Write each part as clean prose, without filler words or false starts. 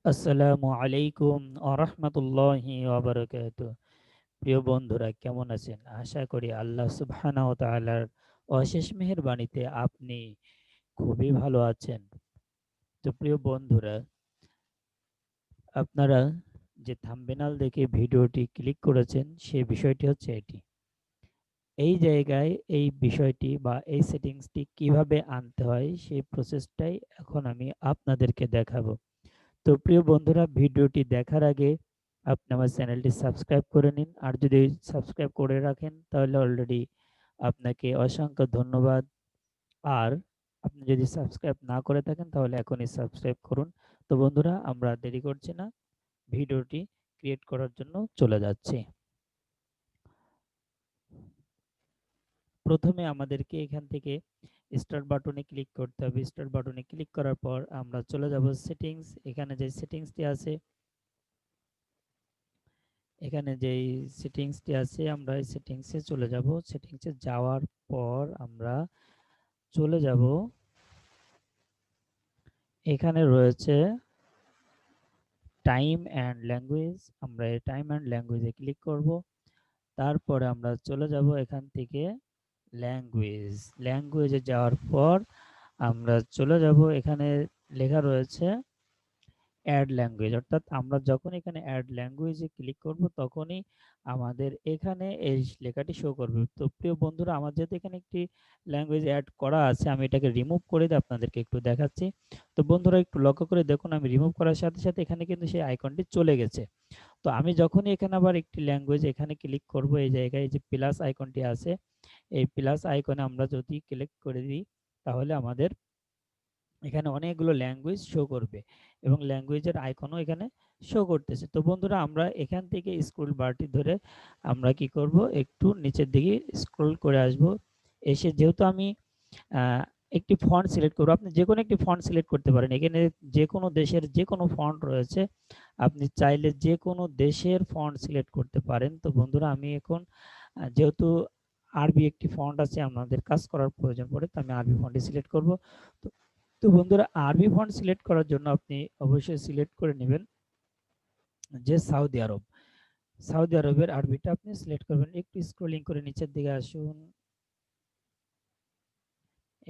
আসসালামু আলাইকুম আরহামতুল্লাহি ওয়াবারাকাতুহ। প্রিয় বন্ধুরা, কেমন আছেন? আশা করি আল্লাহ সুবহানাহু ওয়া তাআলার অশেষ মেহেরবানিতে আপনি খুবই ভালো আছেন। তো প্রিয় বন্ধুরা, আপনারা যে থাম্বনেল দেখে ভিডিওটি ক্লিক করেছেন সেই বিষয়টি হচ্ছে এটি। এই জায়গায় এই বিষয়টি বা এই সেটিংসটি কিভাবে আনতে হয় সেই প্রসেসটাই এখন আমি আপনাদেরকে দেখাবো। তো প্রিয় বন্ধুরা, ভিডিওটি দেখার আগে আপনি আমার চ্যানেলটি সাবস্ক্রাইব করে নিন। আর যদি সাবস্ক্রাইব করে রাখেন তাহলে অলরেডি আপনাকে অসংখ্য ধন্যবাদ। আর আপনি যদি সাবস্ক্রাইব না করে থাকেন তাহলে এখনই সাবস্ক্রাইব করুন। তো বন্ধুরা, আমরা দেরি করছি না, ভিডিওটি ক্রিয়েট করার জন্য চলে যাচ্ছি। প্রথমে আমাদেরকে এখান থেকে স্টার্ট বাটনে ক্লিক করতে হবে। স্টার্ট বাটনে ক্লিক করার পর আমরা চলে যাব সেটিংস। এখানে যে সেটিংসটি আছে, আমরা এই সেটিংসে চলে যাব। সেটিংসে যাওয়ার পর আমরা চলে যাব, এখানে রয়েছে টাইম অ্যান্ড ল্যাঙ্গুয়েজ। আমরা এই টাইম অ্যান্ড ল্যাঙ্গুয়েজে ক্লিক করব। তারপরে আমরা চলে যাব এখান থেকে ল্যাঙ্গুয়েজে যাওয়ার পর আমরা চলে যাব, এখানে লেখা রয়েছে অ্যাড ল্যাঙ্গুয়েজ। অর্থাৎ আমরা যখন এখানে অ্যাড ল্যাঙ্গুয়েজে ক্লিক করব তখনই আমাদের এখানে এই লেখাটি শো করবে। তো প্রিয় বন্ধুরা, আমার যেহেতু এখানে একটি ল্যাঙ্গুয়েজ অ্যাড করা আছে, আমি এটাকে রিমুভ করে দিয়ে আপনাদেরকে একটু দেখাচ্ছি। তো বন্ধুরা, একটু লক্ষ্য করে দেখুন, আমি রিমুভ করার সাথে সাথে এখানে কিন্তু সেই আইকনটি চলে গেছে। তো আমি যখনই এখানে আবার একটি ল্যাঙ্গুয়েজ এখানে ক্লিক করব, এই জায়গায় যে প্লাস আইকনটি আছে, এই প্লাস আইকনে আমরা যদি ক্লিক করে দিই তাহলে আমাদের এখানে অনেকগুলো ল্যাঙ্গুয়েজ শো করবে এবং ল্যাঙ্গুয়েজের আইকনও এখানে শো করতেছে। তো বন্ধুরা, আমরা এখান থেকে স্ক্রল বারটি ধরে আমরা কি করব, একটু নিচের দিকে স্ক্রল করে আসব। এসে যেহেতু আমি আহ, একটি ফন্ট সিলেক্ট করব, আপনি যে কোনো একটি ফন্ট সিলেক্ট করতে পারেন। এখানে যে কোনো দেশের যে কোনো ফন্ট রয়েছে, আপনি চাইলে যে কোনো দেশের ফন্ট সিলেক্ট করতে পারেন। তো বন্ধুরা, আমি এখন যেহেতু আরবি একটি ফন্ট আছে, আমাদের কাজ করার প্রয়োজন পড়ে, তো আমি আরবি ফন্টটি সিলেক্ট করব। তো তো বন্ধুরা, আরবি ফন্ট সিলেক্ট করার জন্য আপনি অবশ্যই সিলেক্ট করে নেবেন যে সৌদি আরব। সৌদি আরবের আরবিটা আপনি সিলেক্ট করবেন। একটু স্ক্রলিং করে নিচের দিকে আসুন।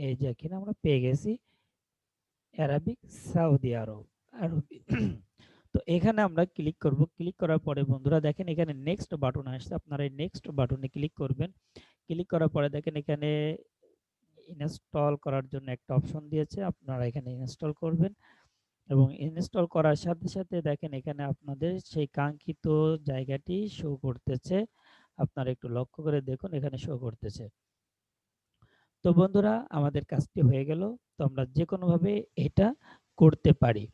এই যে এখানে আমরা পেয়ে গেছি অ্যারাবিক সৌদি আরব আরবি। তো এখানে আমরা ক্লিক করব। ক্লিক করার পরে বন্ধুরা দেখেন এখানে নেক্সট বাটন আসছে, আপনারা এই নেক্সট বাটনে ক্লিক করবেন। ক্লিক করার পরে দেখেন এখানে ইনস্টল করার জন্য একটা অপশন দিয়েছে, আপনারা এখানে ইনস্টল করবেন এবং ইনস্টল করার সাথে সাথে দেখেন এখানে আপনাদের সেই কাঙ্ক্ষিত জায়গাটি শো করতেছে। আপনারা একটু লক্ষ্য করে দেখুন, এখানে শো করতেছে। তো বন্ধুরা, আমাদের কাজটি হয়ে গেল। তো আমরা যে কোনোভাবে এটা করতে পারি।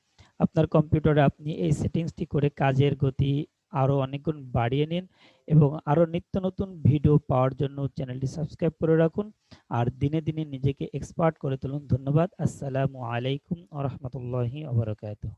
আপনার কম্পিউটারে আপনি এই সেটিংসটি করে কাজের গতি আরও অনেক গুণ বাড়িয়ে নিন এবং আরও নিত্য নতুন ভিডিও পাওয়ার জন্য চ্যানেলটি সাবস্ক্রাইব করে রাখুন আর দিনে দিনে নিজেকে এক্সপার্ট করে তুলুন। ধন্যবাদ। আসসালামু আলাইকুম আ রহমতুল্লাহি আ বারাকাতুহু।